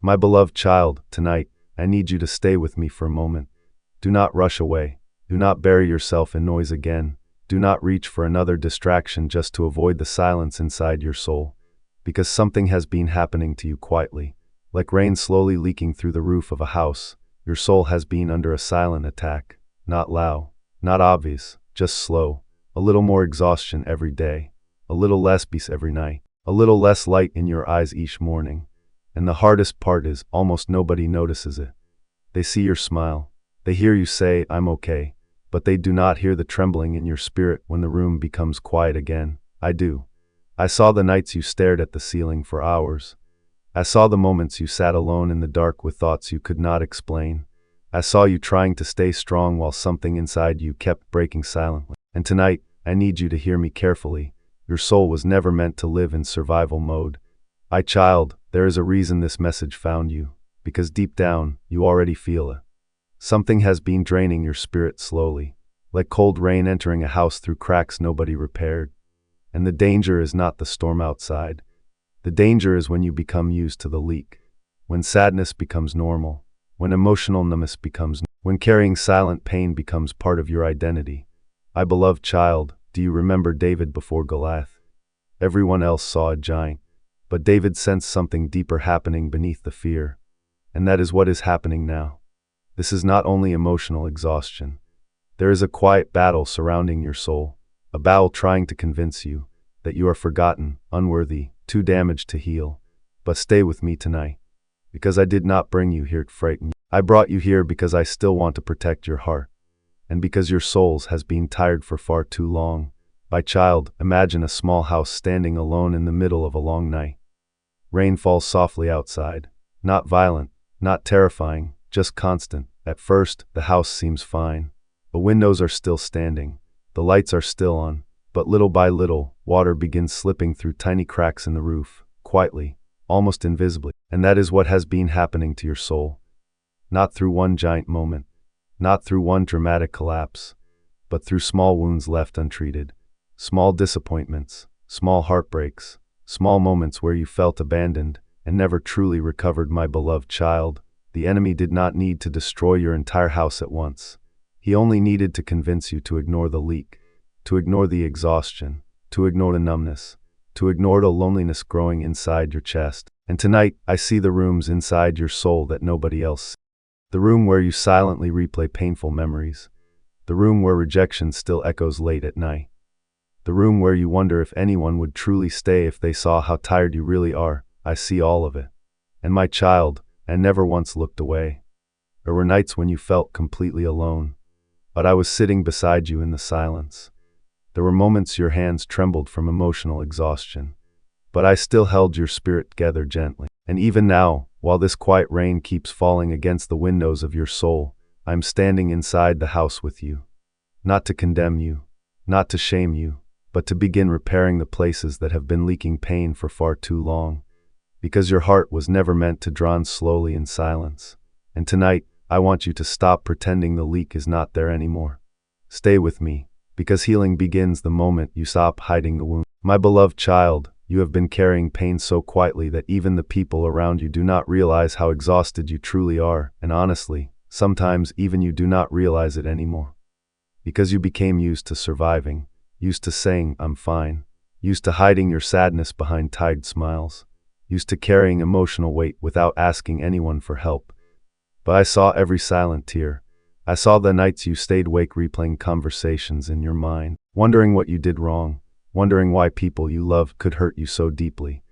My beloved child, tonight, I need you to stay with me for a moment. Do not rush away. Do not bury yourself in noise again. Do not reach for another distraction just to avoid the silence inside your soul. Because something has been happening to you quietly. Like rain slowly leaking through the roof of a house, your soul has been under a silent attack. Not loud, not obvious, just slow. A little more exhaustion every day. A little less peace every night. A little less light in your eyes each morning. And the hardest part is, almost nobody notices it. They see your smile. They hear you say, "I'm okay." But they do not hear the trembling in your spirit when the room becomes quiet again. I do. I saw the nights you stared at the ceiling for hours. I saw the moments you sat alone in the dark with thoughts you could not explain. I saw you trying to stay strong while something inside you kept breaking silently. And tonight, I need you to hear me carefully. Your soul was never meant to live in survival mode. Child, there is a reason this message found you. Because deep down, you already feel it. Something has been draining your spirit slowly, like cold rain entering a house through cracks nobody repaired. And the danger is not the storm outside. The danger is when you become used to the leak. When sadness becomes normal. When emotional numbness becomes normal. When carrying silent pain becomes part of your identity. My beloved child, do you remember David before Goliath? Everyone else saw a giant. But David sensed something deeper happening beneath the fear. And that is what is happening now. This is not only emotional exhaustion. There is a quiet battle surrounding your soul, a battle trying to convince you that you are forgotten, unworthy, too damaged to heal. But stay with me tonight, because I did not bring you here to frighten you. I brought you here because I still want to protect your heart, and because your souls has been tired for far too long. My child, imagine a small house standing alone in the middle of a long night. Rain falls softly outside, not violent, not terrifying, just constant. At first, the house seems fine. The windows are still standing. The lights are still on. But little by little, water begins slipping through tiny cracks in the roof, quietly, almost invisibly. And that is what has been happening to your soul. Not through one giant moment, not through one dramatic collapse, but through small wounds left untreated, small disappointments, small heartbreaks, small moments where you felt abandoned and never truly recovered. My beloved child, the enemy did not need to destroy your entire house at once. He only needed to convince you to ignore the leak, to ignore the exhaustion, to ignore the numbness, to ignore the loneliness growing inside your chest. And tonight, I see the rooms inside your soul that nobody else sees. The room where you silently replay painful memories. The room where rejection still echoes late at night. The room where you wonder if anyone would truly stay if they saw how tired you really are. I see all of it. And my child, I never once looked away. There were nights when you felt completely alone. But I was sitting beside you in the silence. There were moments your hands trembled from emotional exhaustion. But I still held your spirit together gently. And even now, while this quiet rain keeps falling against the windows of your soul, I'm standing inside the house with you. Not to condemn you, not to shame you, but to begin repairing the places that have been leaking pain for far too long. Because your heart was never meant to drown slowly in silence. And tonight, I want you to stop pretending the leak is not there anymore. Stay with me, because healing begins the moment you stop hiding the wound. My beloved child, you have been carrying pain so quietly that even the people around you do not realize how exhausted you truly are, and honestly, sometimes even you do not realize it anymore. Because you became used to surviving, used to saying, "I'm fine," used to hiding your sadness behind tired smiles, used to carrying emotional weight without asking anyone for help. But I saw every silent tear. I saw the nights you stayed awake replaying conversations in your mind, wondering what you did wrong, wondering why people you loved could hurt you so deeply.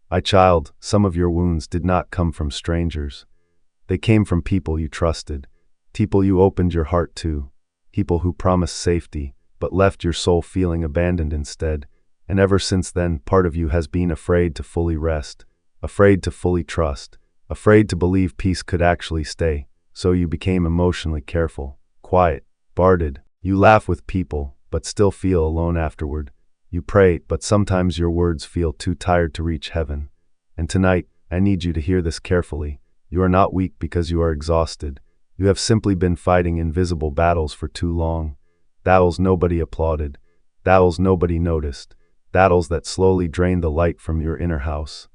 My child, some of your wounds did not come from strangers. They came from people you trusted, people you opened your heart to, people who promised safety, but left your soul feeling abandoned instead. And ever since then, part of you has been afraid to fully rest, afraid to fully trust, afraid to believe peace could actually stay. So you became emotionally careful, quiet, guarded. You laugh with people, but still feel alone afterward. You pray, but sometimes your words feel too tired to reach heaven. And tonight, I need you to hear this carefully. You are not weak because you are exhausted. You have simply been fighting invisible battles for too long. Battles nobody applauded. Battles nobody noticed. Battles that slowly drained the light from your inner house.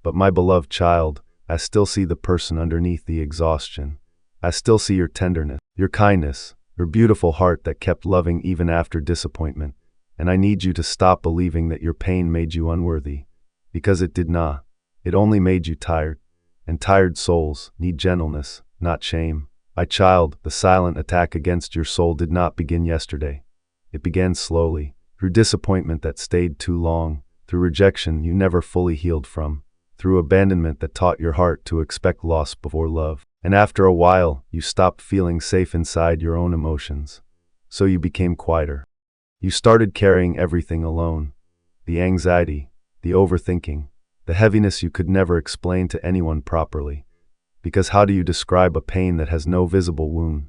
But my beloved child, I still see the person underneath the exhaustion. I still see your tenderness, your kindness, your beautiful heart that kept loving even after disappointment. And I need you to stop believing that your pain made you unworthy. Because it did not. It only made you tired. And tired souls need gentleness, not shame. My child, the silent attack against your soul did not begin yesterday. It began slowly, through disappointment that stayed too long, through rejection you never fully healed from, through abandonment that taught your heart to expect loss before love. And after a while, you stopped feeling safe inside your own emotions. So you became quieter. You started carrying everything alone. The anxiety, the overthinking, the heaviness you could never explain to anyone properly. Because how do you describe a pain that has no visible wound?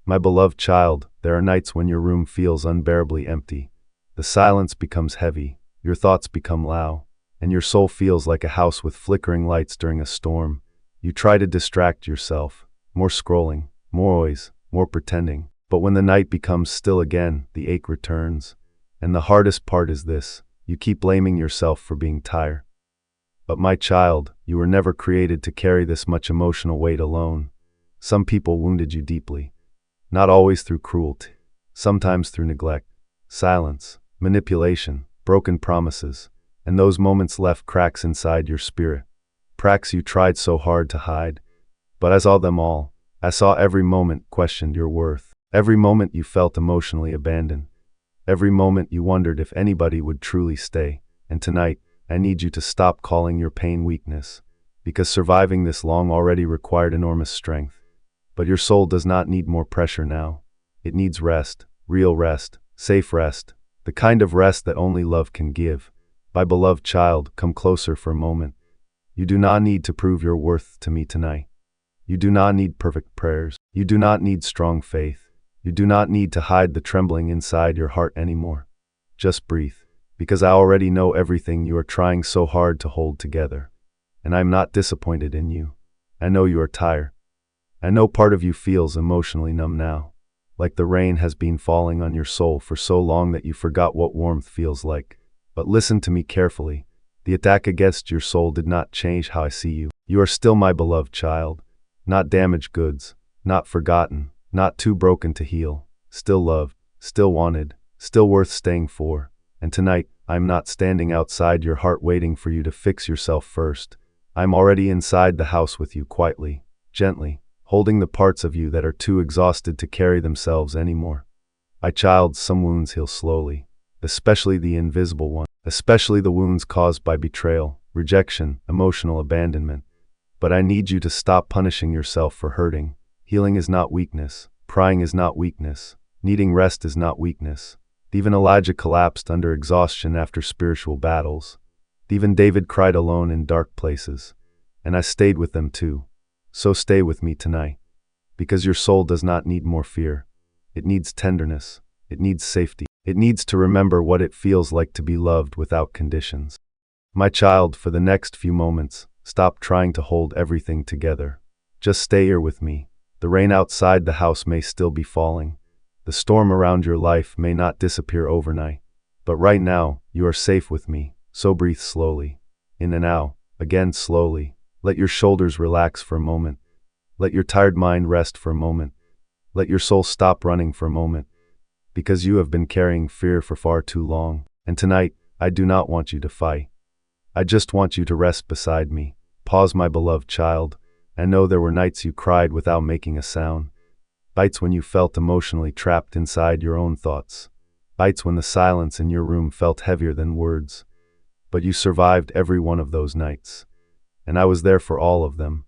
My beloved child, there are nights when your room feels unbearably empty. The silence becomes heavy, your thoughts become loud, and your soul feels like a house with flickering lights during a storm. You try to distract yourself, more scrolling, more noise, more pretending. But when the night becomes still again, the ache returns. And the hardest part is this, you keep blaming yourself for being tired. But my child, you were never created to carry this much emotional weight alone. Some people wounded you deeply. Not always through cruelty, sometimes through neglect, silence, manipulation, broken promises, and those moments left cracks inside your spirit. Cracks you tried so hard to hide. But I saw them all. I saw every moment questioned your worth. Every moment you felt emotionally abandoned. Every moment you wondered if anybody would truly stay. And tonight, I need you to stop calling your pain weakness. Because surviving this long already required enormous strength. But your soul does not need more pressure now. It needs rest, real rest, safe rest, the kind of rest that only love can give. My beloved child, come closer for a moment. You do not need to prove your worth to me tonight. You do not need perfect prayers. You do not need strong faith. You do not need to hide the trembling inside your heart anymore. Just breathe, because I already know everything you are trying so hard to hold together. And I am not disappointed in you. I know you are tired. I know part of you feels emotionally numb now, like the rain has been falling on your soul for so long that you forgot what warmth feels like. But listen to me carefully. The attack against your soul did not change how I see you. You are still my beloved child, not damaged goods, not forgotten, not too broken to heal, still loved, still wanted, still worth staying for. And tonight, I'm not standing outside your heart waiting for you to fix yourself first. I'm already inside the house with you quietly, gently, holding the parts of you that are too exhausted to carry themselves anymore. My child, some wounds heal slowly, especially the invisible ones, especially the wounds caused by betrayal, rejection, emotional abandonment. But I need you to stop punishing yourself for hurting. Healing is not weakness. Crying is not weakness. Needing rest is not weakness. Even Elijah collapsed under exhaustion after spiritual battles. Even David cried alone in dark places. And I stayed with them too. So stay with me tonight. Because your soul does not need more fear. It needs tenderness. It needs safety. It needs to remember what it feels like to be loved without conditions. My child, for the next few moments, stop trying to hold everything together. Just stay here with me. The rain outside the house may still be falling. The storm around your life may not disappear overnight. But right now, you are safe with me. So breathe slowly. In and out. Again slowly. Let your shoulders relax for a moment. Let your tired mind rest for a moment. Let your soul stop running for a moment. Because you have been carrying fear for far too long. And tonight, I do not want you to fight. I just want you to rest beside me. Pause, my beloved child. I know there were nights you cried without making a sound. Nights when you felt emotionally trapped inside your own thoughts. Nights when the silence in your room felt heavier than words. But you survived every one of those nights. And I was there for all of them.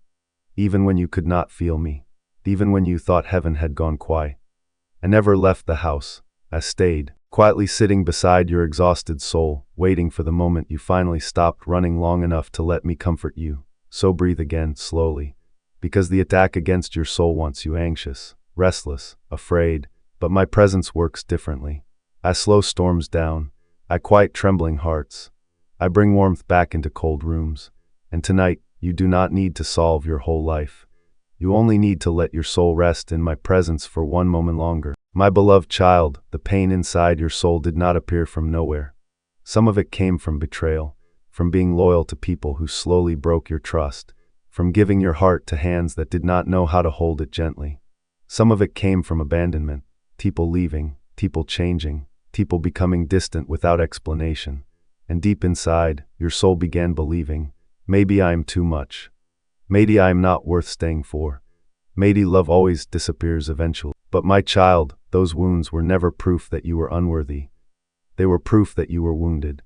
Even when you could not feel me. Even when you thought heaven had gone quiet. I never left the house. I stayed, quietly sitting beside your exhausted soul, waiting for the moment you finally stopped running long enough to let me comfort you. So breathe again, slowly. Because the attack against your soul wants you anxious, restless, afraid. But my presence works differently. I slow storms down. I quiet trembling hearts. I bring warmth back into cold rooms. And tonight, you do not need to solve your whole life. You only need to let your soul rest in my presence for one moment longer. My beloved child, the pain inside your soul did not appear from nowhere. Some of it came from betrayal, from being loyal to people who slowly broke your trust, from giving your heart to hands that did not know how to hold it gently. Some of it came from abandonment, people leaving, people changing, people becoming distant without explanation. And deep inside, your soul began believing, maybe I am too much. Maybe I am not worth staying for. Maybe love always disappears eventually. But my child, those wounds were never proof that you were unworthy. They were proof that you were wounded.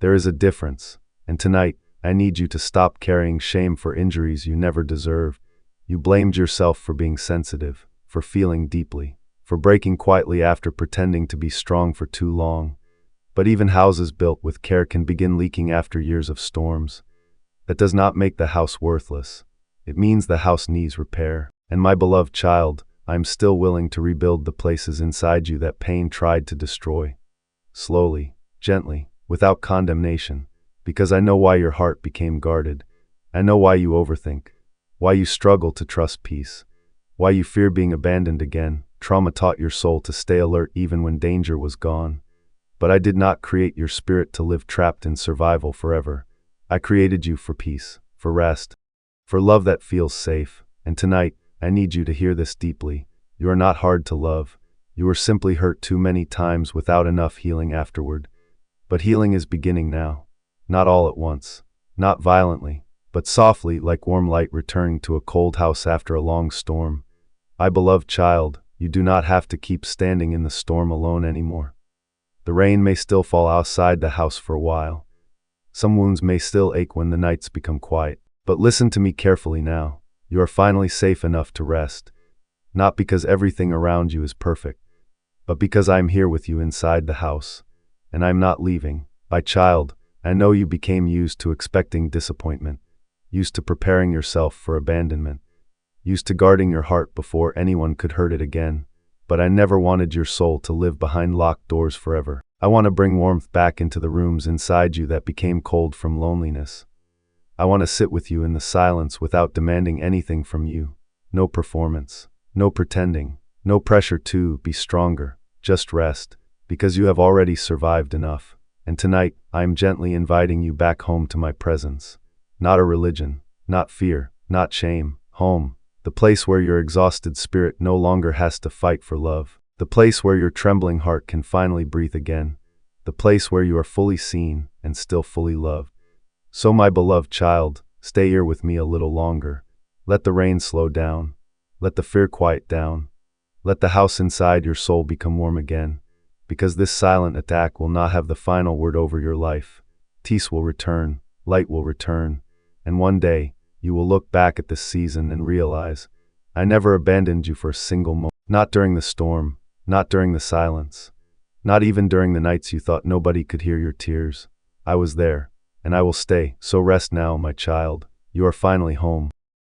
There is a difference, and tonight, I need you to stop carrying shame for injuries you never deserved. You blamed yourself for being sensitive, for feeling deeply, for breaking quietly after pretending to be strong for too long. But even houses built with care can begin leaking after years of storms. That does not make the house worthless. It means the house needs repair. And my beloved child, I am still willing to rebuild the places inside you that pain tried to destroy. Slowly, gently, without condemnation, because I know why your heart became guarded. I know why you overthink, why you struggle to trust peace, why you fear being abandoned again. Trauma taught your soul to stay alert even when danger was gone. But I did not create your spirit to live trapped in survival forever. I created you for peace, for rest, for love that feels safe. And tonight, I need you to hear this deeply. You are not hard to love. You were simply hurt too many times without enough healing afterward. But healing is beginning now. Not all at once, not violently, but softly, like warm light returning to a cold house after a long storm. My beloved child, you do not have to keep standing in the storm alone anymore. The rain may still fall outside the house for a while. Some wounds may still ache when the nights become quiet. But listen to me carefully now. You are finally safe enough to rest. Not because everything around you is perfect, but because I am here with you inside the house. And I am not leaving. My child, I know you became used to expecting disappointment, used to preparing yourself for abandonment, used to guarding your heart before anyone could hurt it again. But I never wanted your soul to live behind locked doors forever. I want to bring warmth back into the rooms inside you that became cold from loneliness. I want to sit with you in the silence without demanding anything from you. No performance, no pretending, no pressure to be stronger. Just rest, because you have already survived enough. And tonight, I am gently inviting you back home to my presence. Not a religion, not fear, not shame. Home, the place where your exhausted spirit no longer has to fight for love. The place where your trembling heart can finally breathe again. The place where you are fully seen and still fully loved. So my beloved child, stay here with me a little longer. Let the rain slow down. Let the fear quiet down. Let the house inside your soul become warm again. Because this silent attack will not have the final word over your life. Peace will return, light will return, and one day, you will look back at this season and realize, I never abandoned you for a single moment. Not during the storm, not during the silence, not even during the nights you thought nobody could hear your tears. I was there, and I will stay. So rest now, my child. You are finally home.